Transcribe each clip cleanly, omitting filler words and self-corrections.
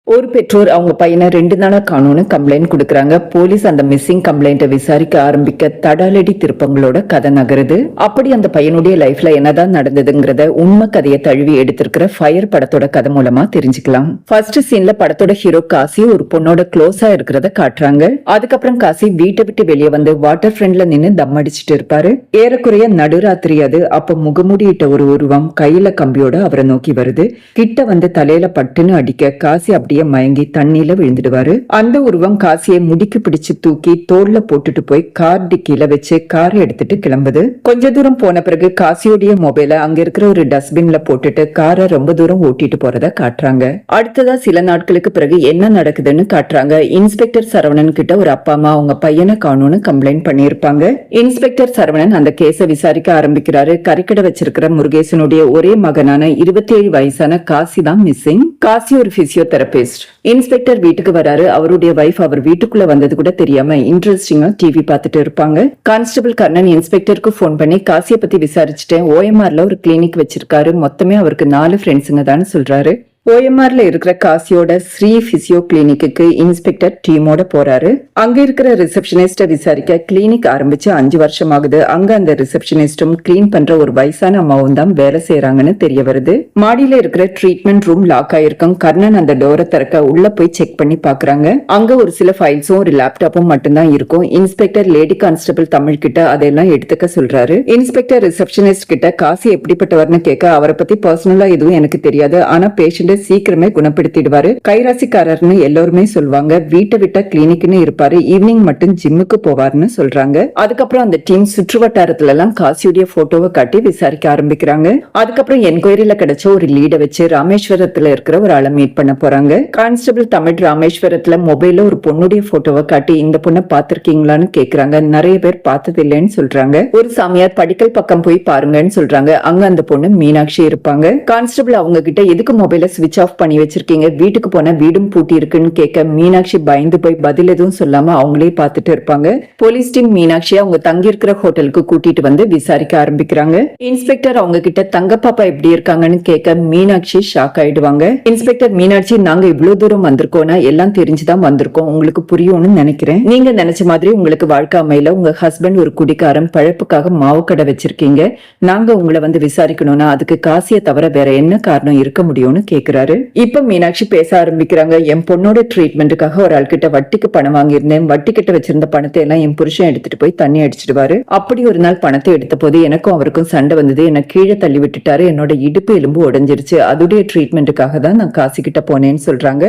ஒரு பெற்றோர் அவங்க பையனை 2 நாளா காணோம்னு கம்ப்ளைண்ட் கொடுக்கறாங்க. போலீஸ் அந்த மிஸ்ஸிங் கம்ப்ளைண்ட்டை விசாரிக்க ஆரம்பிக்க தடாலடி திருப்பங்களோட கதை நகருது. அப்படி அந்த பையனுடைய லைஃப்ல என்னதான் நடந்ததுங்கிறத உண்மை கதையை தழுவி எடுத்திருக்கிற ஃபயர் படத்தோட கதை மூலமா தெரிஞ்சுக்கலாம். ஃபர்ஸ்ட் சீன்ல படத்தோட ஹீரோ காசி ஒரு பொண்ணோட க்ளோஸா இருக்கிறத காட்டுறாங்க. அதுக்கப்புறம் காசி வீட்டை விட்டு வெளியே வந்து வாட்டர் ஃப்ரண்ட்ல நின்னு தம் அடிச்சுட்டு இருப்பாரு. ஏறக்குறைய நடுராத்திரி அது. அப்ப முகமூடியிட்ட ஒரு உருவம் கையில கம்பியோட அவரை நோக்கி வருது. கிட்ட வந்து தலையில பட்டுன்னு அடிக்க காசி அப்படியே மயங்கி தண்ணியில விழுந்துடுவாரு. அந்த உருவம் காசியை முடிக்கு பிடிச்சு தூக்கி தோல்ல போட்டுட்டு போய் கார் டிக்கில வச்சு காரை எடுத்துட்டு கிளம்புது. கொஞ்ச தூரம் போன பிறகு காசியோடைய மொபைல அங்க இருக்கிற ஒரு டஸ்ட்பின்ல போட்டுட்டு காரை ரொம்ப தூரம் ஓட்டிட்டு போறத காட்டுறாங்க. அடுத்ததா சில நாட்களுக்கு பிறகு என்ன நடக்குதுன்னு காட்டுறாங்க. இன்ஸ்பெக்டர் சரவணன் கிட்ட ஒரு அப்பா அம்மா அவங்க பையனை காணோம்னு கம்ப்ளைண்ட் பண்ணிருப்பாங்க. இன்ஸ்பெக்டர் சரவணன் அந்த கேஸ விசாரிக்க ஆரம்பிக்கிறாரு. கறிக்கடை வச்சிருக்கிற முருகேசனுடைய ஒரே மகனான 27 வயசான காசி தான் மிஸ்ஸிங். காசி ஒரு பிசியோதெரபிஸ்ட். இன்ஸ்பெக்டர் வீட்டுக்கு வராரு. அவருடைய வைஃப் அவர் வீட்டுக்குள்ள வந்தது கூட தெரியாம இன்ட்ரெஸ்டிங்கா டிவி பார்த்துட்டு இருப்பாங்க. கான்ஸ்டபிள் கர்ணன் இன்ஸ்பெக்டருக்கு போன் பண்ணி காசியை பத்தி விசாரிச்சுட்டேன். ஓஎம்ஆர்ல ஒரு கிளினிக் வச்சிருக்காரு. மொத்தமே அவருக்கு 4 ஃப்ரெண்ட்ஸுங்க தான் சொல்றாரு. ஓஎம்ஆர்ல இருக்கிற காசியோட ஸ்ரீ பிசியோ கிளினிக்கு இன்ஸ்பெக்டர் டீமோட போறாரு. அங்க இருக்கிற ரிசப்ஷனிஸ்ட விசாரிக்க கிளினிக் ஆரம்பிச்சு 5 வருஷம் ஆகுது. அங்க அந்த ரிசப்ஷனிஸ்டும் கிளீன் பண்ற ஒரு வயசான அம்மாவும் தான் வேலை செய்யறாங்கன்னு தெரிய வருது. மாடியில இருக்கிற ட்ரீட்மெண்ட் ரூம் லாக் ஆயிருக்கும். கர்ணன் அந்த டோரை திறக்க உள்ள போய் செக் பண்ணி பாக்குறாங்க. அங்க ஒரு சில ஃபைல்ஸும் ஒரு லேப்டாப்பும் மட்டும்தான் இருக்கும். இன்ஸ்பெக்டர் லேடி கான்ஸ்டபிள் தமிழ் கிட்ட அதெல்லாம் எடுத்துக்க சொல்றாரு. இன்ஸ்பெக்டர் ரிசப்ஷனிஸ்ட் கிட்ட காசி எப்படிப்பட்டவர்னு கேட்க அவரை பத்தி பர்சனலா எதுவும் எனக்கு தெரியாது, ஆனா பேஷண்ட் சீக்கிரமே குணப்படுத்திடுவாரு, கைராசிக்காரர்னு எல்லாருமே சொல்லுவாங்க, வீட்டை விட்டா கிளினிக்னு இருப்பாரு, ஈவினிங் மட்டும் ஜிம்முக்கு போவார்னு சொல்றாங்க. அதுக்கப்புறம் அந்த டீம் சுற்று வட்டாரத்துல எல்லாம் காசியுடைய போட்டோவை காட்டி விசாரிக்க ஆரம்பிக்கிறாங்க. அதுக்கப்புறம் என்கொயரியில கிடைச்ச ஒரு லீட வச்சு ராமேஸ்வரத்துல இருக்கிற ஒரு ஆளை மீட் பண்ண போறாங்க. கான்ஸ்டபிள் தமிழ் ராமேஸ்வரத்துல மொபைல்ல ஒரு பொண்ணுடைய போட்டோவை காட்டி இந்த பொண்ணை பாத்திருக்கீங்களான்னு கேக்குறாங்க. நிறைய பேர் பார்த்தது இல்லைன்னு சொல்றாங்க. ஒரு சாமியார் படிக்கல் பக்கம் போய் பாருங்கன்னு சொல்றாங்க. அங்க அந்த பொண்ணு மீனாட்சி இருப்பாங்க. கான்ஸ்டபிள் அவங்க கிட்ட எதுக்கு மொபைல ஸ்விட்ச் ஆஃப் பண்ணி வச்சிருக்கீங்க, வீட்டுக்கு போன வீடும் பூட்டி இருக்குன்னு கேட்க மீனாட்சி பயந்து போய் பதில் எதுவும் சொல்லாம அவங்களே பார்த்துட்டு இருப்பாங்க. போலீஸ் டீம் மீனாட்சி அவங்க தங்கி இருக்கிற ஹோட்டலுக்கு கூட்டிட்டு வந்து விசாரிக்க ஆரம்பிக்கிறாங்க. இன்ஸ்பெக்டர் அவங்க கிட்ட தங்க பாப்பா எப்படி இருக்காங்கன்னு கேட்க மீனாட்சி ஷாக் ஆயிடுவாங்க. இன்ஸ்பெக்டர் மீனாட்சி, நாங்க இவ்வளவு தூரம் வந்திருக்கோம்னா எல்லாம் தெரிஞ்சுதான் வந்திருக்கோம், உங்களுக்கு புரியும்னு நினைக்கிறேன். நீங்க நினைச்ச மாதிரி உங்களுக்கு வாழ்க்கை அமையல, உங்க ஹஸ்பண்ட் ஒரு குடிக்காரன், பழப்புக்காக மாவு கடை வச்சிருக்கீங்க, நாங்க உங்களை வந்து விசாரிக்கணும்னா அதுக்கு காசியை தவிர வேற என்ன காரணம் இருக்க முடியும்னு கேக்குறாரு. இப்ப மீனாட்சி பேச ஆரம்பிக்கிறாங்க. என் பொண்ணோட ட்ரீட்மெண்ட்டுக்காக ஒரு ஆள் கிட்ட வட்டிக்கு பணம் வாங்கியிருந்தேன். வட்டி கிட்ட வச்சிருந்த பணத்தை எல்லாம் என் புருஷன் எடுத்துட்டு போய் தண்ணி அடிச்சிடுவாரு. அப்படி ஒரு நாள் பணத்தை எடுத்த போது எனக்கும் அவருக்கும் சண்டை வந்தது. என்ன கீழே தள்ளி விட்டுட்டாரு. என்னோட இடுப்பு எலும்பு உடைஞ்சிருச்சு. அதுடைய ட்ரீட்மெண்ட்டுக்காக தான் நான் காசி கிட்ட போனேன்னு சொல்றாங்க.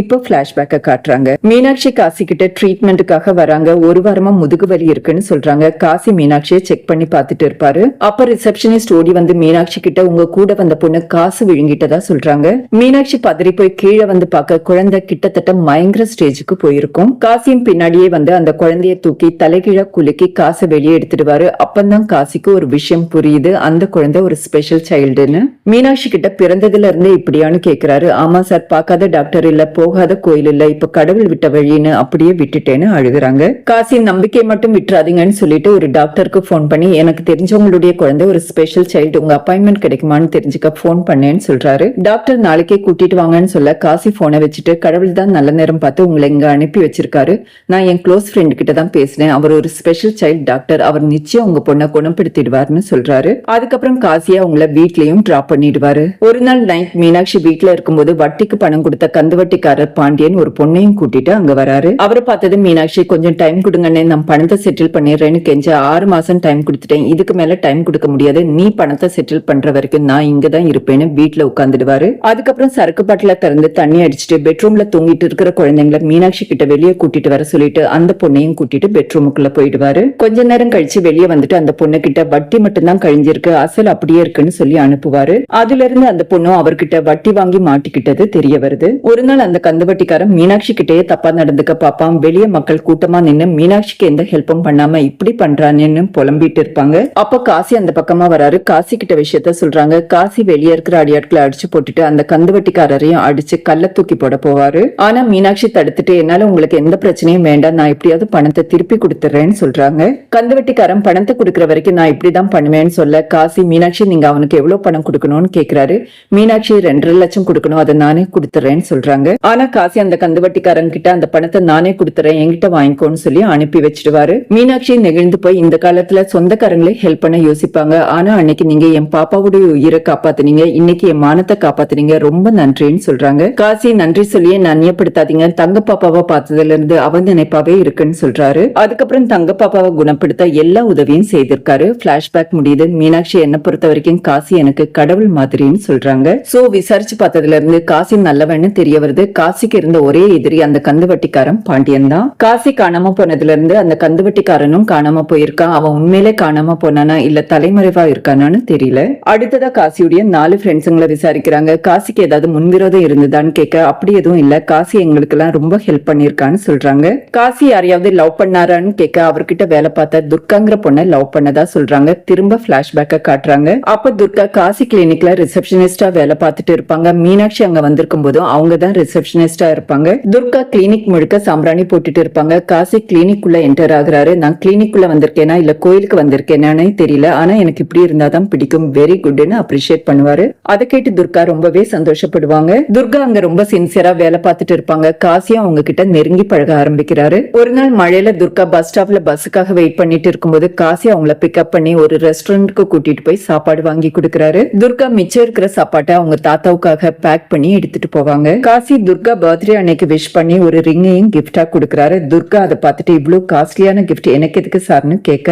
இப்ப பிளாஷ்பேக்க காட்டுறாங்க. மீனாட்சி காசி கிட்ட ட்ரீட்மெண்ட்டுக்காக வராங்க. ஒரு வாரமா முதுகு வலி இருக்குன்னு சொல்றாங்க. காசி மீனாட்சியை செக் பண்ணி பார்த்துட்டு இருப்பாரு. அப்ப ரிசப்ஷனிஸ்ட் ஓடி வந்து மீனாட்சி கிட்ட உங்க கூட வந்த பொண்ணு காசு விழுங்கிட்டதா சொல்றாங்க. மீனாட்சி பதறி போய் கீழே வந்து பார்க்க குழந்தை கிட்டத்தட்ட பயங்கர ஸ்டேஜுக்கு போயிருக்கும். காசியும் பின்னாடியே வந்து அந்த குழந்தைய தூக்கி தலைகீழ குலுக்கி காசை வெளியே எடுத்துடுவாரு. அப்பந்தான் காசிக்கு ஒரு விஷயம் புரியுது, அந்த குழந்தை ஒரு ஸ்பெஷல் சைல்டுன்னு. மீனாட்சி கிட்ட பிறந்ததுல இருந்தே இப்படியான்னு கேக்குறாரு. ஆமா சார், பார்க்காத டாக்டர் இல்ல, போகாத கோயில் இல்ல, இப்ப கடவுள் விட்ட வழின்னு அப்படியே விட்டுட்டேன்னு அழுகுறாங்க. காசி நம்பிக்கை மட்டும் விட்டுறாதீங்கன்னு சொல்லிட்டு ஒரு டாக்டருக்கு போன் பண்ணி எனக்கு தெரிஞ்சவங்களுடைய குழந்தை ஒரு ஸ்பெஷல் சைல்டு, உங்க அப்பாயின்மெண்ட் கிடைக்குமான்னு தெரிஞ்சுக்க போன் பண்ணேன்னு சொல்றாரு. டாக்டர் நாளைக்கே கூட்டிட்டு வாங்கன்னு சொல்ல காசி போனை வச்சுட்டு கடவுள் தான் நல்ல நேரம் பார்த்து உங்களை இங்க அனுப்பி வச்சிருக்காரு, நான் என் க்ளோஸ் ஃப்ரெண்ட் கிட்ட தான் பேசினேன், அவர் ஒரு ஸ்பெஷல் சைல்ட் டாக்டர், அவர் நிச்சயம் உங்க பொண்ணை குணப்படுத்திடுவார்னு சொல்றாரு. அதுக்கப்புறம் காசியா உங்களை வீட்லயும் டிராப் பண்ணிடுவாரு. ஒரு நாள் நைட் மீனாட்சி வீட்டுல இருக்கும்போது வட்டிக்கு பணம் கொடுத்த கந்துவட்டிக்காரர் பாண்டியன் ஒரு பொண்ணையும் கூட்டிட்டு அங்க வராரு. அவரை பார்த்தது மீனாட்சி கொஞ்சம் டைம் கொடுங்கன்னு, நான் பணத்தை செட்டில் பண்ணிடுறேன்னு கெஞ்ச 6 மாசம் டைம் கொடுத்துட்டேன், இதுக்கு மேல டைம் கொடுக்க முடியாது, நீ பணத்தை செட்டில் பண்ற வரைக்கும் நான் இங்கதான் இருப்பேன்னு வீட்டுல உட்காந்துடுவாரு. அதுக்கப்புறம் சரக்கு பாட்டில திறந்து தண்ணி அடிச்சுட்டு பெட்ரூம்ல தூங்கிட்டு இருக்கிற குழந்தைங்களை மீனாட்சி கிட்ட வெளியே கூட்டிட்டு வர சொல்லிட்டு அந்த பொண்ணையும் கூட்டிட்டு பெட்ரூமுக்குள்ள போயிடுவாரு. கொஞ்ச நேரம் கழிச்சு வெளியே வந்துட்டு அந்த பொண்ணு கிட்ட வட்டி மட்டும்தான் கழிஞ்சிருக்கு, அசல் அப்படியே இருக்குன்னு சொல்லி அனுப்புவாரு. அதுல இருந்து அந்த பொண்ணும் அவர்கிட்ட வட்டி வாங்கி மாட்டிக்கிட்டது தெரிய வருது. ஒரு நாள் அந்த கந்துவட்டிக்காரன் மீனாட்சி கிட்டேயே தப்பா நடந்துக்க பாப்பான். வெளியே மக்கள் கூட்டமா நின்னு மீனாட்சிக்கு எந்த ஹெல்ப்பும் பண்ணாம இப்படி பண்றான்னு புலம்பிட்டு இருப்பாங்க. அப்ப காசி அந்த பக்கமா வராரு. காசி கிட்ட விஷயத்த சொல்றாங்க. காசி வெளியே இருக்கிற அடியாட்களை அடிச்சு போட்டுட்டு அந்த கந்துவட்டிக்காரரையும் அடிச்சு கல்ல தூக்கி போட போவாரு. ஆனா மீனாட்சி தடுத்துட்டு என்னால உங்களுக்கு எந்த பிரச்சனையும் வேண்டாம், நான் எப்படியாவது பணத்தை திருப்பி கொடுத்துறேன்னு சொல்றாங்க. கந்துவட்டிக்காரன் பணத்தை கொடுக்கற வரைக்கும் நான் இப்படிதான் பண்ணுவேன்னு சொல்ல காசி மீனாட்சி நீங்க அவனுக்கு எவ்வளவு பணம் கொடுக்கணும்னு கேக்குறாரு. மீனாட்சி 2.5 லட்சம் கொடுக்கணும், அதை நானே கொடுத்துறேன்னு சொல்றாங்க. ஆனா காசி அந்த கந்துவட்டிக்காரன் கிட்ட அந்த பணத்தை நானே கொடுத்துறேன் என்கிட்ட வாங்கிக்கோன்னு சொல்லி அனுப்பி வச்சிடுவாரு. மீனாட்சி நெகிழ்ந்து போய் இந்த காலத்துல சொந்தக்காரங்களே ஹெல்ப் பண்ண யோசிப்பாங்க. ஆனா அன்னைக்கு நீங்க என் பாப்பாவுடைய உயிரை காப்பாத்துனீங்க, இன்னைக்கு என் மானத்தை காப்பாத்துனீங்க, ரொம்ப நன்றின்னு சொல்றாங்க. காசி நன்றி சொல்லியே நன்னியப்படுத்தாதீங்க, தங்க பாப்பாவை பார்த்ததுல இருந்து அவன் நினைப்பாவே இருக்குன்னு சொல்றாரு. அதுக்கப்புறம் தங்க பாப்பாவை குணப்படுத்த எல்லா உதவியும் செய்திருக்காரு. பிளாஷ்பேக் முடியுது. மீனாட்சி என்ன பொறுத்த வரைக்கும் காசி எனக்கு கடவுள் மாதிரின்னு சொல்றாங்க. சோ விசாரிச்சு பார்த்ததுல இருந்து காசி நல்லவன்னு தெரிய வருது. காசிக்கு இருந்த ஒரே எதிரி அந்த கந்துவட்டிக்காரன் பாண்டியன் தான். காசி காணாம போனதுல இருந்து அந்த கந்துவட்டிக்காரனும் காணாம போயிருக்கான். அவன் உண்மையிலே காணாம போனானா இல்ல தலைமறைவா இருக்கானான்னு தெரியல. அடுத்ததா காசியுடைய 4 ஃப்ரெண்ட்ஸுங்களை விசாரிக்கிறாங்க. காசிக்கு ஏதாவது முன்விரோதம் இருந்ததான்னு கேட்க அப்படி எதுவும் இல்ல, காசி எங்களுக்கு எல்லாம் ரொம்ப ஹெல்ப் பண்ணிருக்கான்னு சொல்றாங்க. காசி யாரையாவது லவ் பண்ணாரான்னு கேட்க அவர்கிட்ட வேலை பார்த்த துர்காங்கிற பொண்ணை லவ் பண்ணதா சொல்றாங்க. திரும்ப பிளாஷ்பேக்க காட்டுறாங்க. அப்ப துர்கா காசி கிளினிக்ல ரிசப்ஷனிஸ்டா வேலை பார்த்துட்டு இருப்பாங்க. மீனாட்சி அங்க வந்திருக்கும் போதும் அவங்க தான் ரிசப்ஷனிஸ்டா இருப்பாங்க. துர்கா கிளினிக் முழுக்க சாம்பிராணி போட்டுட்டு இருப்பாங்க. காசி கிளினிக் உள்ள என்டர் ஆகுறாரு. நான் கிளினிக் உள்ள வந்திருக்கேனா இல்ல கோயிலுக்கு வந்திருக்கேனானே தெரியல, ஆனா எனக்கு இப்படி இருந்தாதான் பிடிக்கும், வெரி குட்னு அப்ரிஷியேட் பண்ணுவாரு. அதை கேட்டு துர்கா ரொம்பவே சந்தோஷப்படுவாங்க. துர்கா அங்க ரொம்ப சின்சியரா வேலை பார்த்துட்டு இருப்பாங்க. காசியும் அவங்க கிட்ட நெருங்கி பழக ஆரம்பிக்கிறாரு. ஒரு நாள் மழையில துர்கா பஸ் ஸ்டாப்ல பஸ்ஸுக்காக வெயிட் பண்ணிட்டு இருக்கும்போது காசி அவங்கள பிக்கப் பண்ணி ஒரு ரெஸ்டாரண்ட்க்கு கூட்டிட்டு போய் சாப்பாடு வாங்கி கொடுக்கறாரு. துர்கா மிச்சம் இருக்கிற சாப்பாட்டை அவங்க தாத்தாவுக்காக பேக் பண்ணி எடுத்துட்டு போவாங்க. காசி துர்கா பர்த்டே அன்னைக்கு விஷ் பண்ணி ஒரு ரிங்கையும் கிஃப்டா கொடுக்கறாரு. துர்கா அதை பார்த்துட்டு இவ்வளவு காஸ்ட்லியான கிஃப்ட் எனக்கு எதுக்கு சார்னு கேட்க,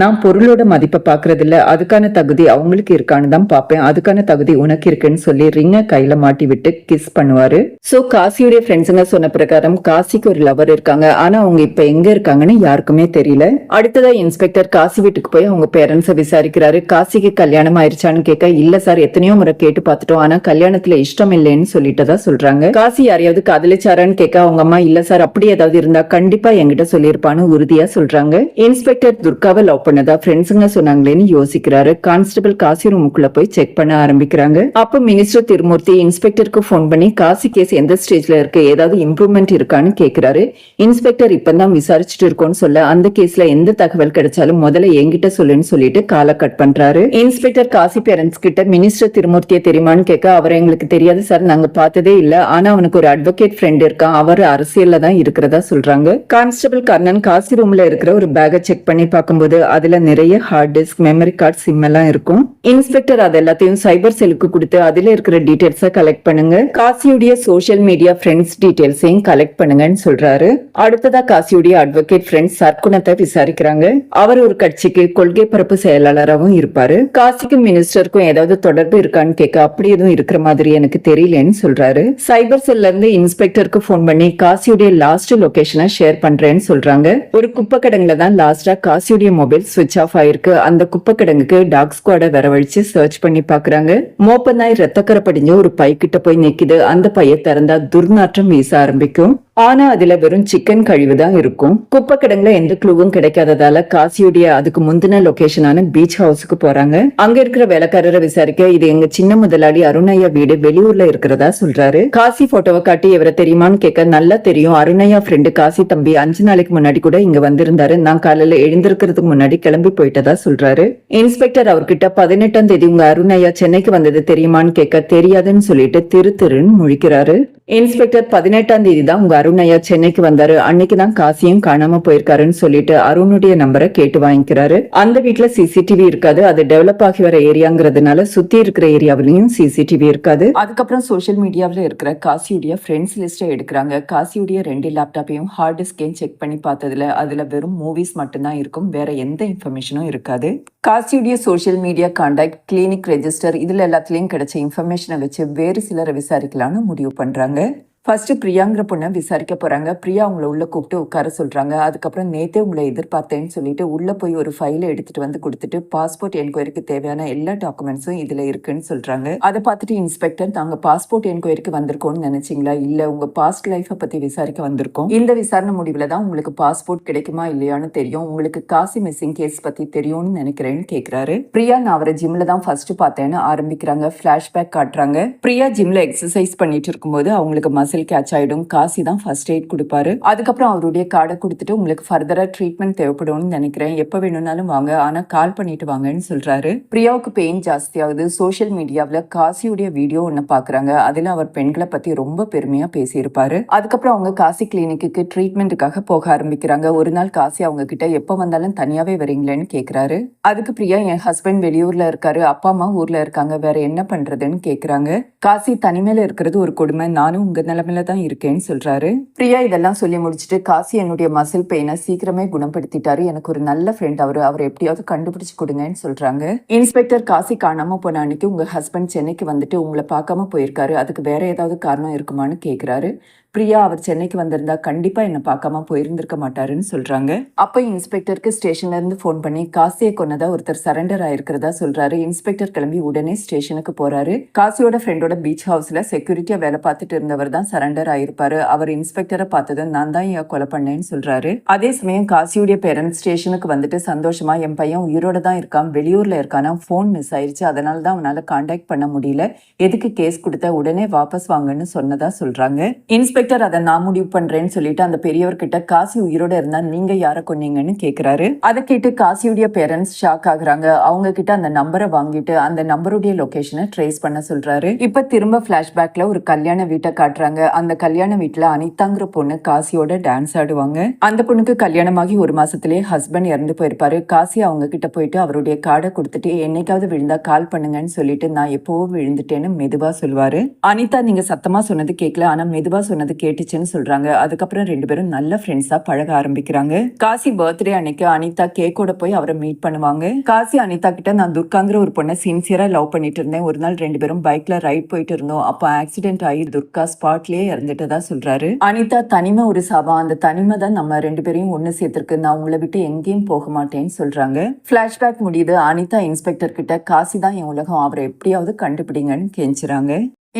நான் பொருளோட மதிப்பை பாக்குறது இல்ல, அதுக்கான தகுதி அவங்களுக்கு இருக்கான்னு தான் பாப்பேன், அதுக்கான தகுதி உனக்கு இருக்குன்னு சொல்லி ரிங்க கையில மாட்டி விட்டு கிஸ் பண்ணுவாரு. சோ காசியுடைய ஃப்ரெண்ட்ஸுங்க சொன்ன பிரகாரம் காசிக்கு ஒரு லவர் இருக்காங்க. ஆனா அவங்க இப்ப எங்க இருக்காங்கன்னு யாருக்குமே தெரியல. அடுத்ததா இன்ஸ்பெக்டர் காசி வீட்டுக்கு போய் அவங்க பேரண்ட்ஸை விசாரிக்கிறாரு. காசிக்கு கல்யாணம் ஆயிருச்சான்னு கேட்க, இல்ல சார் எத்தனையோ முறை கேட்டு பார்த்துட்டோம், ஆனா கல்யாணத்துல இஷ்டம் இல்லைன்னு சொல்லிட்டதா சொல்றாங்க. காசி யாரையாவது காதலிச்சாரான்னு கேட்க அவங்க அம்மா இல்ல சார் அப்படி ஏதாவது இருந்தா கண்டிப்பா என்கிட்ட சொல்லியிருப்பான்னு உறுதியா சொல்றாங்க. இன்ஸ்பெக்டர் துர்காவை லவ் பண்ணதா ஃப்ரெண்ட்ஸுங்க சொன்னாங்களேன்னு யோசிக்கிறாரு. கான்ஸ்டபிள் காசி ரூமுக்குள்ள போய் செக் பண்ண ஆரம்பிக்கிறாங்க. அப்ப மினிஸ்டர் திருமூர்த்தி இன்ஸ்பெக்டருக்கு போன் பண்ணி காசி கேஸ் எந்த ஸ்டேஜ்ல இருக்கு, ஏதாவது இம்ப்ரூவ்மெண்ட் இருக்கான்னு கேக்குறாரு. இன்ஸ்பெக்டர் இப்பதான் விசாரிச்சுட்டு இருக்கோன்னு சொல்ல, அந்த கேஸ்ல எந்த தகவல் கிடைச்சாலும் முதல்ல என்கிட்ட சொல்லுன்னு சொல்லிட்டு காலை கட் பண்றாரு. இன்ஸ்பெக்டர் காசி பேரண்ட்ஸ் கிட்ட மினிஸ்டர் திருமூர்த்தியை தெரியுமான்னு கேட்க, அவரை எங்களுக்கு தெரியாது சார், நாங்க பார்த்ததே இல்ல, ஆனா அவனுக்கு ஒரு அட்வொகேட் ஃப்ரெண்ட் இருக்கான், அவர் அரசியல்ல தான் இருக்கிறதா சொல்றாங்க. கான்ஸ்டபிள் கர்ணன் காசி ரூம்ல இருக்கிற ஒரு பேக்கை செக் பண்ணி பார்க்கும்போது அதுல நிறைய hard disk, memory card, sim எல்லாம் இருக்கும். இன்ஸ்பெக்டர் அது எல்லாத்தையும் சைபர் செல்லுக்கு கொடுத்து அதுல இருக்கிற டீடைல்ஸை கலெக்ட் பண்ணுங்க, காசியுடைய சோசியல் மீடியா ஃப்ரெண்ட்ஸ் டீடைல்ஸையும் கலெக்ட் பண்ணுங்கன்னு சொல்றாரு. அடுத்ததா காசியுடைய அட்வொகேட் ஃப்ரெண்ட் சர்க்குணத்தை விசாரிக்கிறாங்க. அவர் ஒரு கட்சிக்கு கொள்கை பரப்பு செயலாளராகவும் இருப்பாரு. காசிக்கும் மினிஸ்டருக்கும் ஏதாவது தொடர்பு இருக்கான்னு கேட்க, அப்படி எதுவும் இருக்கிற மாதிரி எனக்கு தெரியலன்னு சொல்றாரு. சைபர் செல்ல இருந்து இன்ஸ்பெக்டருக்கு போன் பண்ணி காசியுடைய லாஸ்ட் லொகேஷனை ஷேர் பண்றேன்னு சொல்றாங்க. ஒரு குப்பை கிடங்குல தான் லாஸ்டா காசியுடைய மொபைல் ஸ்விட்ச் ஆஃப் ஆயிருக்கு. அந்த குப்பை கிடங்குக்கு டாக் ஸ்குவாட வரவழைச்சு சர்ச் பண்ணி பாக்குறாங்க. மோப்பநாய் ரத்தக்கரை படிஞ்ச ஒரு பை கிட்ட போய் நிக்குது. அந்த பைய திறந்தா துர்நாற்றம் வீச ஆரம்பிக்கும். ஆனா அதுல வெறும் சிக்கன் கழிவு தான் இருக்கும். குப்பை கிடங்குல எந்த க்ளூவும் கிடைக்காததால காசியுடைய அதுக்கு முந்தின லொகேஷனான பீச் ஹவுஸுக்கு போறாங்க. அங்க இருக்கிற வேலைக்காரரை விசாரிக்க, இது எங்க சின்ன முதலாளி அருணையா வீடு, வெளியூர்ல இருக்கிறதா சொல்றாரு. காசி போட்டோவை காட்டி இவரை தெரியுமான்னு கேட்க, நல்லா தெரியும், அருணையா ஃப்ரெண்டு காசி தம்பி 5 நாளைக்கு முன்னாடி கூட இங்க வந்திருந்தாரு, நான் காலையில எழுந்திருக்கிறதுக்கு முன்னாடி கிளம்பி போயிட்டதா சொல்றாரு. இன்ஸ்பெக்டர் அவர்கிட்ட 18ஆம் தேதி உங்க அருணையா சென்னைக்கு வந்தது தெரியுமான்னு கேட்க, தெரியாதுன்னு சொல்லிட்டு திருன்னு முழிக்கிறாரு. இன்ஸ்பெக்டர் 18ஆம் தேதி தான் உங்க அருணையா சென்னைக்கு வந்தாரு, அன்னைக்கு தான் காசியும் காணாம போயிருக்காருன்னு சொல்லிட்டு அருணுடைய நம்பரை கேட்டு வாங்கிக்கிறாரு. அந்த வீட்டுல சிசிடிவி இருக்காது, அது டெவலப் ஆகி வர ஏரியாங்கிறதுனால சுத்தி இருக்கிற ஏரியாவிலையும் சிசிடிவி இருக்காது. அதுக்கப்புறம் சோசியல் மீடியாவில இருக்கிற காசியுடைய ஃப்ரெண்ட்ஸ் லிஸ்ட எடுக்கிறாங்க. காசியுடைய 2 லேப்டாப்பையும் ஹார்ட் டிஸ்கையும் செக் பண்ணி பார்த்ததுல அதுல வெறும் மூவிஸ் மட்டும்தான் இருக்கும், வேற எந்த இன்ஃபர்மேஷனும் இருக்காது. காசியுடைய social media contact, clinic register, இதுல எல்லாத்துலயும் கிடைச்ச இன்ஃபர்மேஷனை வச்சு வேறு சிலரை விசாரிக்கலாம்னு முடிவு பண்றாங்க. ஃபர்ஸ்ட் பிரியாங்கிற பொண்ணை விசாரிக்க போறாங்க. பிரியா அவங்கள உள்ள கூப்பிட்டு உட்கார சொல்றாங்க. அதுக்கப்புறம் நேத்தே உங்களை எதிர்பார்த்தேன்னு சொல்லிட்டு உள்ள போய் ஒரு ஃபைலை எடுத்துட்டு வந்து கொடுத்துட்டு பாஸ்போர்ட் என்கொயரிக்கு தேவையான எல்லா டாக்குமெண்ட்ஸும் இதுல இருக்குன்னு சொல்றாங்க. அதை பார்த்துட்டு இன்ஸ்பெக்டர், நாங்க பாஸ்போர்ட் என்கொயரிக்கு வந்திருக்கோம்னு நினைச்சீங்களா? இல்ல, உங்க பாஸ்ட் லைஃபை பத்தி விசாரிக்க வந்திருக்கோம். இந்த விசாரணை முடிவுல தான் உங்களுக்கு பாஸ்போர்ட் கிடைக்குமா இல்லையான்னு தெரியும். உங்களுக்கு காசி மிஸ்ஸிங் கேஸ் பத்தி தெரியும்னு நினைக்கிறேன்னு கேக்குறாரு. பிரியா, நான் அவரை ஜிம்ல தான் ஃபர்ஸ்ட் பார்த்தேன்னு ஆரம்பிக்கிறாங்க. பிளாஷ்பேக் காட்டுறாங்க. பிரியா ஜிம்ல எக்ஸசைஸ் பண்ணிட்டு இருக்கும்போது அவங்களுக்கு மசில் கேட்ச் ஆயிடும். காசி தான் ஃபர்ஸ்ட் எய்ட் கொடுப்பாரு. அதுக்கப்புறம் அவருடைய கார்டை கொடுத்துட்டு உங்களுக்கு ஃபர்தரா ட்ரீட்மெண்ட் தேவைப்படும்னு நினைக்கிறேன், எப்ப வேணும்னாலும் வாங்க, ஆனா கால் பண்ணிட்டு வாங்கன்னு சொல்றாரு. பிரியாவுக்கு பெயின் ஜாஸ்தி ஆகுது. சோசியல் மீடியாவில் காசியுடைய வீடியோ ஒன்னு பாக்குறாங்க. அதுல அவர் பெண்களை பத்தி ரொம்ப பெருமையா பேசியிருப்பாரு. அதுக்கப்புறம் அவங்க காசி கிளினிக்கு ட்ரீட்மெண்ட்டுக்காக போக ஆரம்பிக்கிறாங்க. ஒரு நாள் காசி அவங்க கிட்ட எப்ப வந்தாலும் தனியாவே வரீங்களேன்னு கேக்குறாரு. அதுக்கு பிரியா, என் ஹஸ்பண்ட் வெளியூர்ல இருக்காரு, அப்பா அம்மா ஊர்ல இருக்காங்க, வேற என்ன பண்றதுன்னு கேக்குறாங்க. காசி, தனிமையில இருக்கிறது ஒரு கொடுமை, நானும் உங்க நிலைமையில தான் இருக்கேன்னு சொல்றாரு. பிரியா இதெல்லாம் சொல்லி முடிச்சுட்டு, காசி என்னுடைய மசில் பெயினை சீக்கிரமே குணப்படுத்திட்டாரு, எனக்கு ஒரு நல்ல ஃப்ரெண்ட் அவர் எப்படியாவது கண்டுபிடிச்சு கொடுங்கன்னு சொல்றாங்க. இன்ஸ்பெக்டர், காசி காணாம போன அன்னைக்கு உங்க ஹஸ்பண்ட் சென்னைக்கு வந்துட்டு உங்களை பார்க்காம போயிருக்காரு, அதுக்கு வேற ஏதாவது காரணம் இருக்குமான்னு கேக்குறாரு. பிரியா, அவர் சென்னைக்கு வந்திருந்தா கண்டிப்பா என்ன பார்க்காம போயிருந்திருக்க மாட்டாருன்னு சொல்றாங்க. அப்ப இன்ஸ்பெக்டருக்கு ஸ்டேஷன்ல இருந்து போன் பண்ணி காசியை கொன்னதா ஒருத்தர் சரண்டர் ஆயிருக்கிறதா சொல்றாரு. இன்ஸ்பெக்டர் கிளம்பி உடனே ஸ்டேஷனுக்கு போறாரு. காசியோட ஃப்ரெண்டோட பீச் ஹவுஸ்ல செக்யூரிட்டியா வேலை பார்த்துட்டு இருந்தவர் தான் சரண்டர் ஆயிருப்பாரு. அவர் இன்ஸ்பெக்டரை பார்த்தது நான் தான் ஏன் கொலை பண்ணேன்னு சொல்றாரு. அதே சமயம் காசியுடைய பேரண்ட்ஸ் ஸ்டேஷனுக்கு வந்துட்டு சந்தோஷமா, என் பையன் உயிரோட தான் இருக்கான், வெளியூர்ல இருக்கானா, போன் மிஸ் ஆயிருச்சு, அதனால தான் அவனால கான்டாக்ட் பண்ண முடியல, எதுக்கு கேஸ் கொடுத்த, உடனே வாபஸ் வாங்கன்னு சொன்னதா சொல்றாங்க. இன்ஸ்பெக்டர் அதை நான் முடிவு பண்றேன்னு சொல்லிட்டு அந்த பெரியவர்கிட்ட, காசி உயிரோட இருந்தா நீங்க யாரை கொன்னீங்கன்னு கேக்குறாரு. அதை கேட்டு காசியுடைய பேரண்ட்ஸ் ஷாக் ஆகுறாங்க. அவங்க கிட்ட அந்த நம்பரை வாங்கிட்டு அந்த நம்பருடைய லொகேஷனை ட்ரேஸ் பண்ண சொல்றாரு. இப்ப திரும்ப பிளாஷ்பேக்ல ஒரு கல்யாண வீட்டை காட்டுறாங்க. அந்த கல்யாண வீட்டுல அனிதாங்கிற பொண்ணு காசியோட டான்ஸ் ஆடுவாங்க. அந்த பொண்ணுக்கு கல்யாணமாகி ஒரு மாசத்திலேயே ஹஸ்பண்ட் இறந்து போயிருப்பாரு. காசி அவங்க கிட்ட போயிட்டு அவருடைய கார்டை கொடுத்துட்டு, என்னைக்காவது விழுந்தா கால் பண்ணுங்கன்னு சொல்லிட்டு, நான் எப்பவோ விழுந்துட்டேன்னு மெதுவா சொல்லுவாரு. அனிதா, நீங்க சத்தமா சொன்னது கேட்கல, ஆனா மெதுவா சொன்னது கேட்டுச்சுன்னு சொல்றாங்க. அதுக்கப்புறம் ரெண்டு பேரும் நல்ல ஃப்ரெண்ட்ஸா பழக ஆரம்பிக்கிறாங்க. காசி பர்த்டே அன்னைக்கு அனிதா கேக்கோட போய் அவரை மீட் பண்ணுவாங்க. காசி அனிதா கிட்ட, நான் துர்காங்கிற ஒரு பொண்ணை சின்சியரா லவ் பண்ணிட்டு இருந்தேன், ஒரு நாள் ரெண்டு பேரும் பைக்ல ரைட் போயிட்டு இருந்தோம், அப்ப ஆக்சிடென்ட் ஆகி துர்கா ஸ்பாட்லயே இறந்துட்டதா சொல்றாரு. அனிதா, தனிமை ஒரு சாபம், அந்த தனிமை தான் நம்ம ரெண்டு பேரையும் ஒண்ணு சேர்த்திருக்கு, நான் உங்களை விட்டு எங்கேயும் போக மாட்டேன்னு சொல்றாங்க. பிளாஷ்பேக் முடியுது. அனிதா இன்ஸ்பெக்டர் கிட்ட, காசி தான் என் உலகம், அவரை எப்படியாவது கண்டுபிடிங்கன்னு கெஞ்சுறாங்க.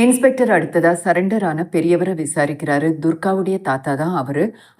இன்ஸ்பெக்டர் அடுத்ததா சரண்டர் ஆன பெரியவரை விசாரிக்கிறாரு. துர்காவுடைய தாத்தா தான்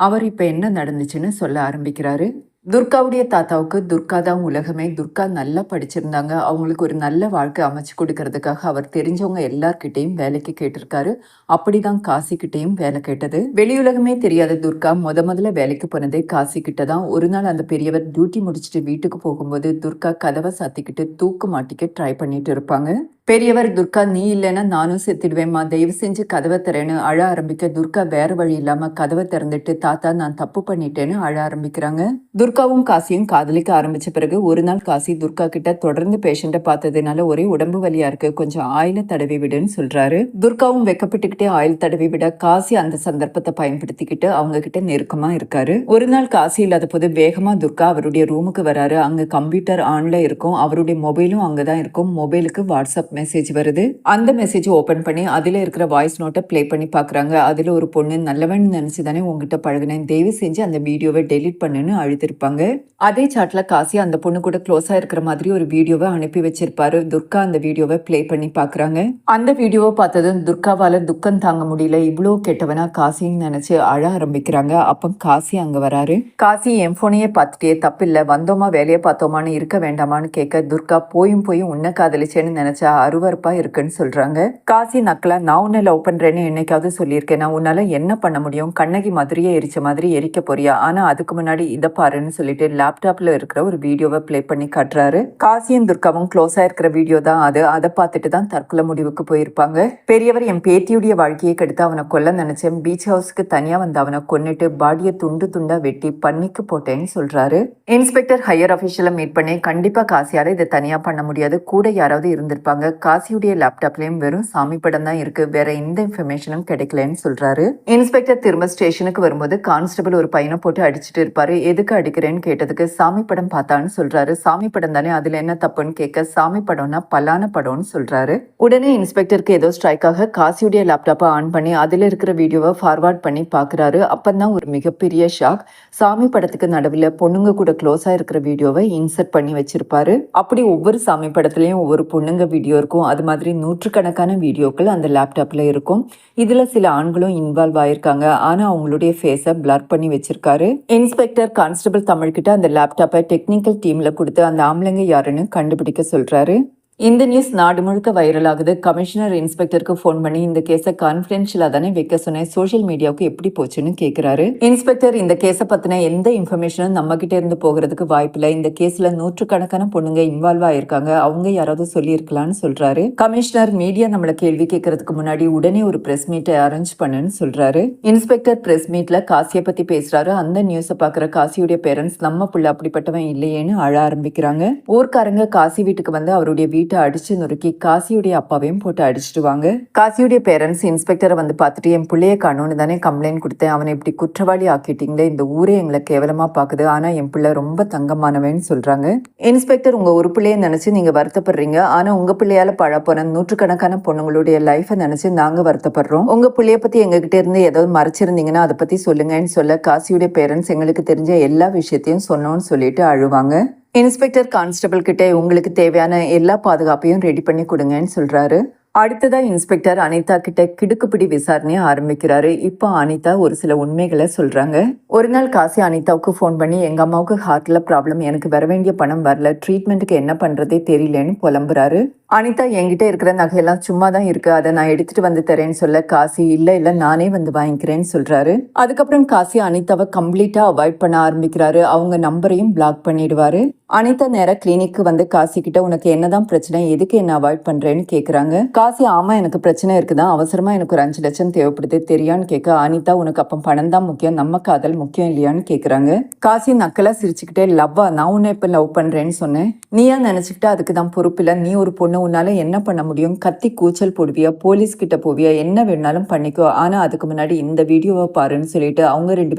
அவர் இப்ப என்ன நடந்துச்சுன்னு சொல்ல ஆரம்பிக்கிறாரு. துர்காவுடைய தாத்தாவுக்கு துர்கா தான் உலகமே. துர்கா நல்லா படிச்சிருந்தாங்க, அவங்களுக்கு ஒரு நல்ல வாழ்க்கை அமைச்சு கொடுக்கறதுக்காக அவர் தெரிஞ்சவங்க எல்லார்கிட்டையும் வேலைக்கு கேட்டிருக்காரு. அப்படிதான் காசி கிட்டையும் வேலை கேட்டது. வெளியுலகமே தெரியாத துர்கா முதல்ல வேலைக்கு போனதே காசி கிட்ட தான். ஒரு நாள் அந்த பெரியவர் டியூட்டி முடிச்சுட்டு வீட்டுக்கு போகும்போது துர்கா கதவை சாத்திக்கிட்டு தூக்கு மாட்டிக்க ட்ரை பண்ணிட்டு இருப்பாங்க. பெரியவர், துர்கா நீ இல்லைன்னா நானும் செத்துடுவேம்மா, தயவு செஞ்சு கதவை திறன்னு அழ ஆரம்பிக்க, துர்கா வேற வழி இல்லாம கதவை திறந்துட்டு, தாத்தா நான் தப்பு பண்ணிட்டேன்னு அழ ஆரம்பிக்கிறாங்க. துர்காவும் காசியும் காதலிக்க ஆரம்பிச்ச பிறகு ஒரு நாள் காசி துர்கா கிட்ட, தொடர்ந்து பேஷண்ட்டை பார்த்ததுனால ஒரே உடம்பு வலியா இருக்கு, கொஞ்சம் ஆயில தடவி விடுன்னு சொல்றாரு. துர்காவும் வெக்கப்பட்டுக்கிட்டே ஆயில் தடவி விட, காசி அந்த சந்தர்ப்பத்தை பயன்படுத்திக்கிட்டு அவங்க கிட்ட நெருக்கமா இருக்காரு. ஒரு நாள் காசி இல்லாத போது வேகமா துர்கா அவருடைய ரூமுக்கு வராரு. அங்க கம்ப்யூட்டர் ஆன்ல இருக்கும், அவருடைய மொபைலும் அங்கதான் இருக்கும். மொபைலுக்கு வாட்ஸ்அப் மெசேஜ் வருது. அந்த மெசேஜ் ஓபன் பண்ணி அதுல இருக்கிற வாய்ஸ் நோட்டை பிளே பண்ணி பாக்குறாங்க. அதுல ஒரு பொண்ணு, நல்லவன் நினைச்சுதானே உங்ககிட்ட பழகினேன், தயவு செஞ்சு அந்த வீடியோவை டெலிட் பண்ணுன்னு அழுத்திருப்பாங்க. அதே சாட்ல காசி அந்த பொண்ணு கூட க்ளோஸா இருக்கிற மாதிரி ஒரு வீடியோவை அனுப்பி வச்சிருப்பாரு. துர்கா அந்த வீடியோவை பிளே பண்ணி பாக்குறாங்க. அந்த வீடியோவை பார்த்ததும் துர்காவால துக்கம் தாங்க முடியல, இவ்வளவு கெட்டவனா காசின்னு நினைச்சு அழ ஆரம்பிக்கிறாங்க. அப்ப காசி அங்க வராரு. காசி, என் போனையே பார்த்துட்டே, தப்பில்ல, வந்தோமா வேலையை பார்த்தோமான்னு இருக்க வேண்டாமான்னு கேட்க, துர்கா போயும் உன்னை காதலிச்சேன்னு நினைச்சா அருவருப்பா இருக்குன்னு சொல்றாங்க. காசி நக்கலா, நான் உன்னை லவ் பண்றேன்னு என்னைக்காவது சொல்லியிருக்கேன், நான் உன்னால என்ன பண்ண முடியும், கண்ணகி மாதிரியே எரிச்ச மாதிரி எரிக்க போறியா, ஆனா அதுக்கு முன்னாடி இதை பாருன்னு சொல்லிட்டு லேப்டாப்ல இருக்கிற ஒரு வீடியோவை பிளே பண்ணி காட்டுறாரு. காசியும் துர்காவும் க்ளோஸா இருக்கிற வீடியோ தான் அது. அதை பார்த்துட்டு தான் தற்கொலை முடிவுக்கு போயிருப்பாங்க. பெரியவர், என் பேத்தியுடைய வாழ்க்கையை கெடுத்து அவனை கொல்ல நினைச்சேன், பீச் ஹவுஸ்க்கு தனியா வந்து அவனை கொன்னுட்டு பாடியை துண்டு துண்டா வெட்டி பண்ணிக்கு போட்டேன்னு சொல்றாரு. இன்ஸ்பெக்டர் ஹையர் அபிஷியலை மீட் பண்ணி, கண்டிப்பா காசியால இதை தனியா பண்ண முடியாது, கூட யாராவது இருந்திருப்பாங்க, காசியுடைய லேப்டாப்லயும் வெறும் சாமி படம் தான் இருக்கு, வேற எந்த இன்ஃபர்மேஷனும் கிடைக்கலன்னு சொல்றாரு. இன்ஸ்பெக்டர் திரும்ப ஸ்டேஷனுக்கு வரும்போது கான்ஸ்டபிள் ஒரு பையனை போட்டு அடிச்சுட்டு இருப்பாரு. எதுக்கு அடிக்கிறேன்னு கேட்டதுக்கு சாமி படம் பார்த்தான்னு சொல்றாரு. சாமி படம் தானே, அதுல என்ன தப்புன்னு கேட்க சாமி படம்னா பல்லான படம்னு சொல்றாரு. உடனே இன்ஸ்பெக்டருக்கு ஏதோ ஸ்ட்ரைக்காக காசியுடைய லேப்டாப்பை ஆன் பண்ணி அதுல இருக்கிற வீடியோவை ஃபார்வர்ட் பண்ணி பாக்குறாரு. அப்பதான் ஒரு மிகப்பெரிய ஷாக். சாமி படத்துக்கு நடுவில் பொண்ணுங்க கூட க்ளோஸா இருக்கிற வீடியோவை இன்சர்ட் பண்ணி வச்சிருப்பாரு. அப்படி ஒவ்வொரு சாமி படத்துலயும் ஒவ்வொரு பொண்ணுங்க வீடியோ இருக்கும். அது மாதிரி நூற்றுக்கணக்கான வீடியோக்கள் அந்த லேப்டாப்ல இருக்கும். இதுல சில ஆண்களும் இன்வால்வ் ஆயிருக்காங்க. ஆனா அவங்களுடைய ஃபேஸை பிளர் பண்ணி வச்சிருக்காரு. இன்ஸ்பெக்டர் கான்ஸ்டபிள் தமிழ்கிட்ட அந்த லேப்டாப்பை டெக்னிக்கல் டீம்ல கொடுத்து அந்த ஆம்பளைங்க யாருன்னு கண்டுபிடிக்க சொல்றாரு. இந்த நியூஸ் நாடு முழுக்க வைரல் ஆகுது. கமிஷனர் இன்ஸ்பெக்டருக்கு ஃபோன் பண்ணி இந்த கேஸை கான்ஃபிடென்ஷியலா தானே வைக்க சொன்னேன், சோஷியல் மீடியாவுக்கு எப்படி போச்சுன்னு கேட்கிறாரு. இன்ஸ்பெக்டர் இந்த கேஸை பத்தின எந்த இன்ஃபர்மேஷனும் நம்ம கிட்ட இருந்து போகிறதுக்கு வாய்ப்பில்லை. இந்த கேஸ்ல நூற்றுக்கணக்கான பொண்ணுங்க இன்வால்வ் ஆயிருக்காங்க, அவங்க யாராவது சொல்லியிருக்கலாம்னு சொல்றாரு. கமிஷனர் மீடியா நம்மள கேள்வி கேட்கறதுக்கு முன்னாடி உடனே ஒரு பிரஸ் மீட்டை அரேஞ்ச் பண்ணுன்னு சொல்றாரு. இன்ஸ்பெக்டர் பிரஸ் மீட்ல காசியை பத்தி பேசுறாரு. அந்த நியூஸை பாக்குற காசியுடைய பேரண்ட்ஸ் நம்ம புள்ள அப்படிப்பட்டவன் இல்லையேன்னு அழ ஆரம்பிக்கிறாங்க. ஊர்க்காரங்க காசி வீட்டுக்கு வந்து அவருடைய வீட்டை அடிச்சு நொறுக்கி காசியுடைய அப்பாவையும் போட்டு அடிச்சுடுவாங்க. காசியுடைய பேரண்ட்ஸ் இன்ஸ்பெக்டரை வந்து பார்த்துட்டு என் பிள்ளைய காணோன்னு தானே கம்ப்ளைண்ட் கொடுத்தேன், அவனை இப்படி குற்றவாளி ஆக்கிட்டீங்களே, இந்த ஊரே எங்களை கேவலமா பாக்குது, ஆனா என் பிள்ளை ரொம்ப தங்கமானவன்னு சொல்றாங்க. இன்ஸ்பெக்டர் உங்க ஒரு பிள்ளைய நினைச்சு நீங்க வருத்தப்படுறீங்க, ஆனா உங்க பிள்ளையால பழப்போன நூற்றுக்கணக்கான பொண்ணுங்களுடைய லைஃபை நினைச்சு நாங்க வருத்தப்படுறோம். உங்க பிள்ளைய பத்தி எங்ககிட்ட இருந்து ஏதாவது மறைச்சிருந்தீங்கன்னா அதை பத்தி சொல்லுங்கன்னு சொல்ல காசியுடைய பேரண்ட்ஸ் எங்களுக்கு தெரிஞ்ச எல்லா விஷயத்தையும் சொன்னோன்னு சொல்லிட்டு அழுவாங்க. இன்ஸ்பெக்டர் கான்ஸ்டபிள் கிட்ட உங்களுக்கு தேவையான எல்லா பாதுகாப்பையும் ரெடி பண்ணி கொடுங்கன்னு சொல்றாரு. அடுத்ததா இன்ஸ்பெக்டர் அனிதா கிட்ட கிடுக்குப்பிடி விசாரணையை ஆரம்பிக்கிறாரு. இப்போ அனிதா ஒரு சில உண்மைகளை சொல்றாங்க. ஒரு நாள் காசி அனிதாவுக்கு ஃபோன் பண்ணி எங்க அம்மாவுக்கு ஹார்ட்ல ப்ராப்ளம், எனக்கு வர வேண்டிய பணம் வரல, ட்ரீட்மெண்ட்டுக்கு என்ன பண்றதே தெரியலன்னு புலம்புறாரு. அனிதா என்கிட்ட இருக்கிற நகையெல்லாம் சும்மா தான் இருக்கு, அதை நான் எடுத்துட்டு வந்து தரேன்னு சொல்ல காசி இல்ல நானே வந்து வாங்கிக்கிறேன்னு சொல்றாரு. அதுக்கப்புறம் காசி அனிதாவை கம்ப்ளீட்டா அவாய்ட் பண்ண ஆரம்பிக்கிறாரு. அவங்க நம்பரையும் பிளாக் பண்ணிடுவாரு. அனிதா நேரா கிளினிக்கு வந்து காசி கிட்ட உனக்கு என்னதான் பிரச்சனை, எதுக்கு என்ன அவாய்ட் பண்றேன்னு கேக்குறாங்க. காசி ஆமா எனக்கு பிரச்சனை இருக்குதான், அவசரமா எனக்கு ஒரு 5 லட்சம் தேவைப்படுது தெரியான்னு கேட்க அனிதா உனக்கு அப்ப பணம் தான் முக்கியம், நம்ம காதல் முக்கியம் இல்லையான்னு கேக்குறாங்க. காசி நக்கலா சிரிச்சுக்கிட்டே லவ்வா, நான் உன்னை இப்ப லவ் பண்றேன்னு சொன்னேன், நீயா நினைச்சுக்கிட்டா அதுக்கு தான் பொறுப்பில்ல, நீ ஒரு பொண்ணு, உன்னால என்ன பண்ண முடியும், கத்தி கூச்சல் போடுவியா, போலீஸ் கிட்ட போவியா, என்ன வேணாலும் பண்ணிக்கோ, ஆனா அதுக்கு முன்னாடி இந்த வீடியோவை பாருன்னு சொல்லிட்டு அவங்க 2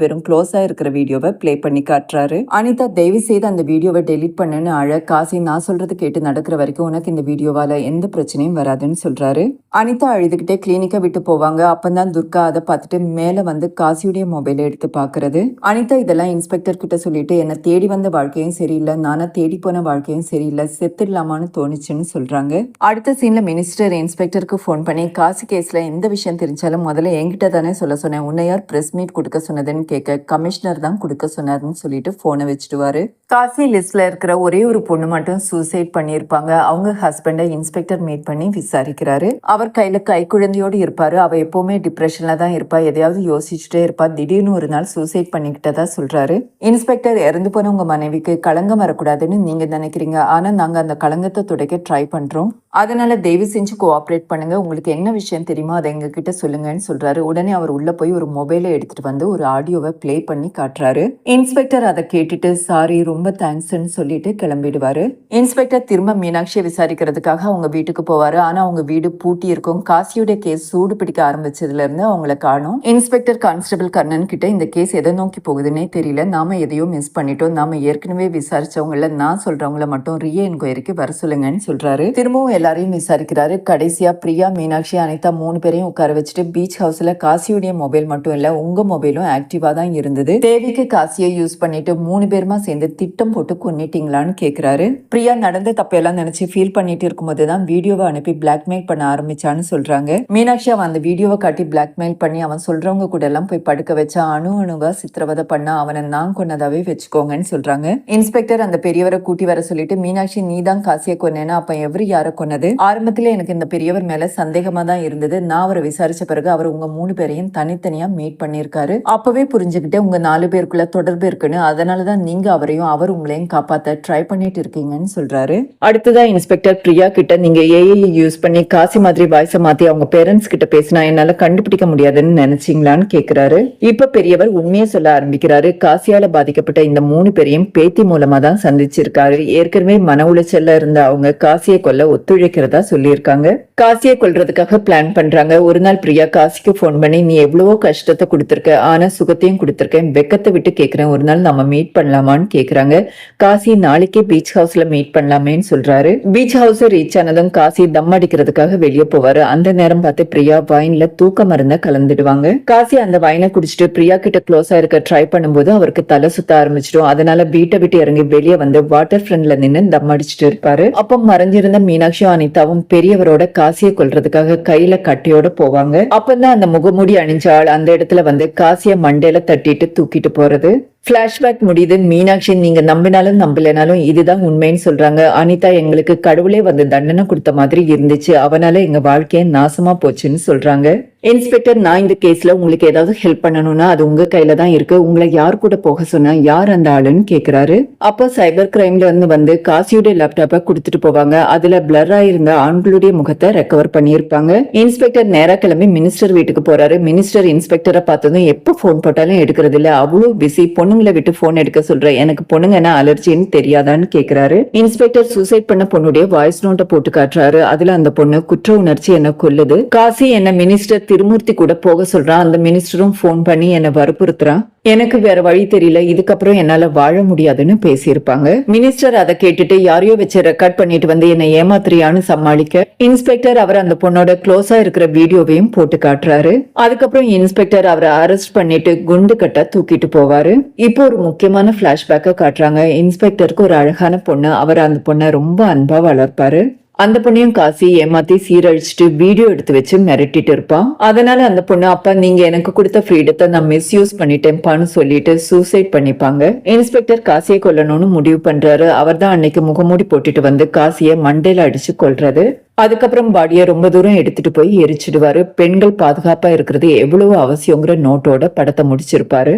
பேரும் க்ளோஸா இருக்கிற வீடியோவை பிளே பண்ணி காட்டுறாரு. அனிதா தயவு செய்து அந்த வீடியோவை டெலிட் பண்ணுன்னு அழ காசி நான் சொல்றது கேட்டு நடக்கிற வரைக்கும் உனக்கு இந்த வீடியோவால எந்த பிரச்சனையும் வராதுன்னு சொல்றாரு. அனிதா அழுதுகிட்டே கிளினிக்கை விட்டு போவாங்க. அப்பந்தான் துர்கா அதை பார்த்துட்டு மேல வந்து காசியுடைய மொபைலை எடுத்து பாக்குறது. அனிதா இதெல்லாம் இன்ஸ்பெக்டர் கிட்ட சொல்லிட்டு என்ன தேடி வந்த வாழ்க்கையும் சரியில்லை, நானா தேடி போன வாழ்க்கையும் சரியில்லை, செத்துடலாமான்னு தோணுச்சுன்னு சொல்றாங்க. அடுத்த சீன்ல மினிஸ்டர் இன்ஸ்பெக்டருக்கு ஃபோன் பண்ணி காசி கேஸ்ல எந்த விஷயம் தெரிஞ்சாலும் முதல்ல என்கிட்ட தானே சொல்ல சொன்னேன், உன்னை யார் பிரஸ் மீட் கொடுக்க சொன்னதுன்னு கேட்க கமிஷனர் தான் கொடுக்க சொன்னாருன்னு சொல்லிட்டு போனை வச்சுடுவாரு. காசி லிஸ்ட்ல இருக்கிற ஒரே ஒரு பொண்ணு மட்டும் சூசைட் பண்ணியிருப்பாங்க. அவங்க ஹஸ்பண்டை இன்ஸ்பெக்டர் மீட் பண்ணி விசாரிக்கிறாரு. அவர் கையில கைக்குழந்தையோடு இருப்பாரு. அவ எப்பவுமே டிப்ரெஷன்ல தான் இருப்பா, எதையாவது யோசிச்சுட்டே இருப்பா, திடீர்னு ஒரு நாள் சூசைட் பண்ணிக்கிட்டதா சொல்றாரு. இன்ஸ்பெக்டர் இறந்து போன உங்க மனைவிக்கு களங்கம் வரக்கூடாதுன்னு நீங்க நினைக்கிறீங்க, ஆனா நாங்க அந்த களங்கத்தை துடைக்க ட்ரை பண்றோம், அதனால தயவு செஞ்சு கோஆப்ரேட் பண்ணுங்க, உங்களுக்கு என்ன விஷயம் தெரியுமோ அதை எங்க கிட்ட சொல்லுங்கன்னு சொல்றாரு. உடனே அவர் உள்ள போய் ஒரு மொபைலை எடுத்துட்டு வந்து ஒரு ஆடியோவை பிளே பண்ணி காட்டுறாரு. இன்ஸ்பெக்டர் அதை கேட்டுட்டு சாரி ரொம்ப தேங்க்ஸ்ன்னு சொல்லிட்டு கிளம்பிடுவாரு. இன்ஸ்பெக்டர் திரும்ப மீனாட்சியை விசாரிக்கிறதுக்காக அவங்க வீட்டுக்கு போவாரு. ஆனா அவங்க வீடு பூட்டி இருக்கும். காசியோட கேஸ் சூடு பிடிக்க ஆரம்பிச்சதுல இருந்து அவங்கள காணோம். இன்ஸ்பெக்டர் கான்ஸ்டபிள் கர்ணன் கிட்ட இந்த கேஸ் எதை நோக்கி போகுதுன்னே தெரியல, நாம எதையோ மிஸ் பண்ணிட்டோம், நாம ஏற்கனவே விசாரிச்சவங்கள நான் சொல்றவங்கள மட்டும் ரீ என்கொயரிக்கு வர சொல்லுங்கன்னு சொல்றாரு. திரும்பவும் எல்லாரையும் விசாரிக்கிறாரு. கடைசியா பிரியா, மீனாட்சி, அனிதா 3 பேரையும் உட்கார வச்சுட்டு பீச் ஹவுஸ்ல காசியுடைய மொபைல் மட்டும் இல்ல உங்க மொபைலும் ஆக்டிவா தான் இருந்தது, தேவிக்கு காசியை யூஸ் பண்ணிட்டு 3 பேருமா சேர்ந்து திட்டம் போட்டு கொன்னிட்டீங்களான்னு கேக்குறாரு. பிரியா நடந்த தப்பையெல்லாம் நினைச்சு ஃபீல் பண்ணிட்டு இருக்கும்போது தான் வீடியோவை அனுப்பி பிளாக்மெயில் பண்ண ஆரம்பிச்சான்னு சொல்றாங்க. மீனாட்சி அவன் அந்த வீடியோவை காட்டி பிளாக்மெயில் பண்ணி அவன் சொல்றவங்க கூட எல்லாம் போய் படுக்க வச்சா அணுவா சித்திரவதை பண்ண அவனை நான் கொன்னதாவே வச்சுக்கோங்கன்னு சொல்றாங்க. இன்ஸ்பெக்டர் அந்த பெரியவரை கூட்டி வர சொல்லிட்டு மீனாட்சி நீ தான் காசியை கொன்னேன்னா அப்ப எவரு யாரை கொன்னது, ஆரம்பத்துல எனக்கு இந்த பெரியவர் மேல சந்தேகமா தான் இருந்தது, நான் அவரை விசாரிச்ச பிறகு அவர் உங்க 3 பேரையும் தனித்தனியா மீட் பண்ணிருக்காரு, அப்பவே புரிஞ்சுக்கிட்டே உங்க 4 பேருக்குள்ள தொடர்பு இருக்குன்னு, அதனாலதான் நீங்க அவரையும் அவர் உங்களையும் காப்பாத்த ட்ரை பண்ணிட்டு இருக்கீங்கன்னு சொல்றாரு. அடுத்ததா இன்ஸ்பெக்டர் பிரியா கிட்ட நீங்க ஏஐ யூஸ் பண்ணி காசி மாதிரி வாய்ஸை மாத்தி அவங்க பேரண்ட்ஸ் கிட்ட பேசினா என்னால கண்டுபிடிக்க முடியாதுன்னு நினைச்சீங்களான்னு கேக்குறாரு. இப்ப பெரியவர் உண்மையை சொல்ல ஆரம்பிக்கிறாரு. காசியால பாதிக்கப்பட்ட இந்த 3 பேரையும் பேத்தி மூலமா தான் சந்திச்சிருக்காரு. ஏற்கனவே மன உளைச்சல்ல இருந்த அவங்க காசியை கொல்ல ஒத்துழைப்பு சீரழிக்கிறதா சொல்லியிருக்காங்க. காசியை கொல்றதுக்காக பிளான் பண்றாங்க. ஒரு நாள் பிரியா காசிக்கு போன் பண்ணி, நீ எவ்வளவோ கஷ்டத்தை கொடுத்திருக்க, ஆனா சுகத்தையும் கொடுத்திருக்கேன், வெக்கத்தை விட்டு கேக்குறேன், ஒரு நாள் நம்ம மீட் பண்ணலாமான்னு கேக்குறாங்க. காசி நாளைக்கே பீச் ஹவுஸ்ல மீட் பண்ணலாமேன்னு சொல்றாரு. பீச் ஹவுஸ் ரீச் ஆனதும் காசி தம் அடிக்கிறதுக்காக வெளியே போவாரு. அந்த நேரம் பார்த்து பிரியா வைன்ல தூக்க மருந்த கலந்துடுவாங்க. காசி அந்த வைனை குடிச்சிட்டு பிரியா கிட்ட க்ளோஸா இருக்க ட்ரை பண்ணும்போது அவருக்கு தலை சுத்த ஆரம்பிச்சிடும். அதனால வீட்டை விட்டு இறங்கி வெளியே வந்து வாட்டர் ஃப்ரண்ட்ல நின்னு தம் அடிச்சிட்டு இருப்பாரு. அப்ப மறைஞ்சிருந்த மீனாட்சியும் அனிதாவும் பெரியவரோட காசியை கொல்றதுக்காக கையில கட்டியோட போவாங்க. அப்பதான் அந்த முகமூடி அணிஞ்ச ஆள் அந்த இடத்துல வந்து காசிய மண்டையில தட்டிட்டு தூக்கிட்டு போறது. பிளாஷ்பேக் முடியுது. மீனாட்சி, நீங்க நம்பினாலும் நம்பலனாலும் இதுதான் உண்மைன்னு சொல்றாங்க. அனிதா, எங்களுக்கு கடவுளே வந்து தண்டனை கொடுத்த மாதிரி இருந்துச்சு, அவனால எங்க வாழ்க்கைய நாசமா போச்சுன்னு சொல்றாங்க. இன்ஸ்பெக்டர், நான் இந்த கேஸ்ல உங்களுக்கு ஏதாவது ஹெல்ப் பண்ணணும்னா அது உங்க கையில தான் இருக்கு, உங்களை யார் கூட போக சொன்னா, யார் அந்த ஆளுன்னு கேக்குறாரு. அப்போ சைபர் கிரைம்ல வந்து காசியோட லேப்டாப்பை கொடுத்துட்டு போவாங்க. அதுல பிளர் ஆயிருந்த ஆண்களுடைய முகத்தை ரெக்கவர் பண்ணியிருப்பாங்க. இன்ஸ்பெக்டர் நேரா கிளம்பி மினிஸ்டர் வீட்டுக்கு போறாரு. மினிஸ்டர் இன்ஸ்பெக்டரை பார்த்ததும் எப்ப போன் போட்டாலும் எடுக்கிறது இல்ல, அவ்வளவு பிஸி, பொண்ணுங்களை விட்டு போன் எடுக்க சொல்ற, எனக்கு பொண்ணுங்கன்னா அலர்ஜின்னு தெரியாதான்னு கேக்குறாரு. இன்ஸ்பெக்டர் சூசைட் பண்ண பொண்ணுடைய வாய்ஸ் நோட்டை போட்டு காட்டுறாரு. அதுல அந்த பொண்ணு, குற்ற உணர்ச்சி என்ன கொல்லுது, காசி என்ன மினிஸ்டர் திருமூர்த்தி கூட போக சொல்றான், அந்த மினிஸ்டரும் போன் பண்ணி என்ன வற்புறுத்துறான், எனக்கு வேற வழி தெரியல, இதுக்கப்புறம் என்னால வாழ முடியாதுன்னு பேசியிருப்பாங்க. மினிஸ்டர் அதை கேட்டுட்டு யாரையோ வச்சு ரெக்கார்ட் பண்ணிட்டு வந்து என்ன ஏமாத்திரியான்னு சமாளிக்க இன்ஸ்பெக்டர் அவர் அந்த பொண்ணோட க்ளோஸா இருக்கிற வீடியோவையும் போட்டு காட்டுறாரு. அதுக்கப்புறம் இன்ஸ்பெக்டர் அவரை அரெஸ்ட் பண்ணிட்டு குண்டு கட்ட தூக்கிட்டு போவாரு. இப்போ ஒரு முக்கியமான பிளாஷ்பேக்க காட்டுறாங்க. இன்ஸ்பெக்டருக்கு ஒரு அழகான பொண்ணு, அவர் அந்த பொண்ணை ரொம்ப அன்பா வளர்ப்பாரு. அந்த பொண்ணையும் காசி ஏமாத்தி சீரழிச்சிட்டு வீடியோ எடுத்து வச்சு மிரட்டிட்டு இருப்பான். அதனால அந்த பொண்ணு, அப்ப நீங்க எனக்கு கொடுத்த ஃப்ரீடத்தை நான் மிஸ்யூஸ் பண்ணிட்டேன்பான்னு சொல்லிட்டு சூசைட் பண்ணிப்பாங்க. இன்ஸ்பெக்டர் காசியை கொல்லணும்னு முடிவு பண்றாரு. அவர் தான் அன்னைக்கு முகமூடி போட்டுட்டு வந்து காசியை மண்டையில அடிச்சு கொல்றது. அதுக்கப்புறம் பாடியை ரொம்ப தூரம் எடுத்துட்டு போய் எரிச்சிடுவாரு. பெண்கள் பாதுகாப்பா இருக்கிறது எவ்வளவு அவசியங்கிற நோட்டோட படத்தை முடிச்சிருப்பாரு.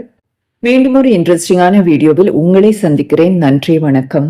மீண்டும் ஒரு இன்ட்ரெஸ்டிங்கான வீடியோவில் உங்களை சந்திக்கிறேன். நன்றி, வணக்கம்.